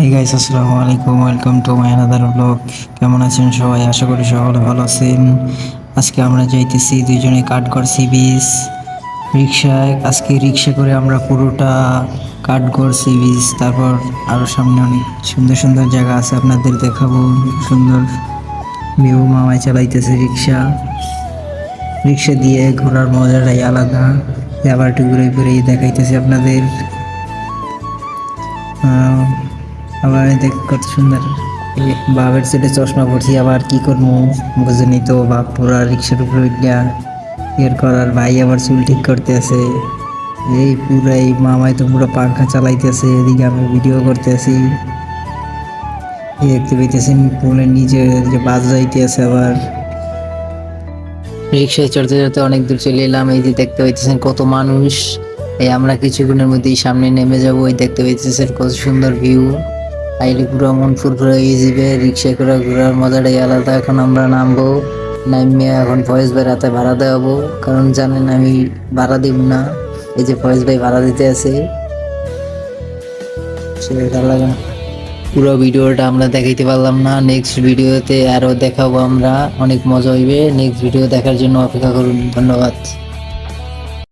এই গাইস, আসসালামু আলাইকুম, welcome to my another blog. কেমন আছেন সবাই? আশা করি সকলে ভালো আছেন। আজকে আমরা যাইতেছি দুইজনে কাঠগড় সি বিচ রিক্সায়। আজকে রিক্সা করে আমরা পুরোটা কাঠগড় সি বিচ, তারপর আরও সামনে অনেক সুন্দর সুন্দর জায়গা আছে আপনাদের দেখাবো। সুন্দর ভিউ। মামাই চালাইতেছে রিক্সা। রিক্সা দিয়ে ঘোরার মজাটাই আলাদা। আবার একটু ঘুরে ঘুরে দেখাইতেছি আপনাদের। আবার দেখ কত সুন্দর। বাপের ছেলে চশমা পড়ছি, আবার কি করবো বুঝেনি তো। বাপ পুরা রিক্সার উপরে উঠা এর করার, ভাই আবার চুল ঠিক করতে আছে। এই পুরো এই মামাই তো পুরো পাংখা চালাইতেছে, এদিকে আমি ভিডিও করতেছি। এই দেখতে পাইতেছেন পুলের নিচে যে বাস যাইতে আছে। আবার রিক্সায় চড়তে চড়তে অনেক দূর চলে এলাম। এই যে দেখতে পাইতেছেন কত মানুষ। এই আমরা কিছুক্ষণের মধ্যেই সামনে নেমে যাবো। এই দেখতে পাইতেছেন কত সুন্দর ভিউ। আইলে পুরো মন ফুরফুরে হয়ে যাবে। রিক্সা করে ঘোরার মজাটাই আলাদা। এখন আমরা নামবো। নামিয়ে এখন ফয়েজ ভাই রাতে ভাড়া দেওয়াবো, কারণ জানেন আমি ভাড়া দিব না। এই যে ফয়েজ ভাই ভাড়া দিতে আছে। সেটা লাগে না। পুরো ভিডিওটা আমরা দেখাইতে পারলাম না। নেক্সট ভিডিওতে আরো দেখাবো আমরা। অনেক মজা হইবে। নেক্সট ভিডিও দেখার জন্য অপেক্ষা করুন। ধন্যবাদ।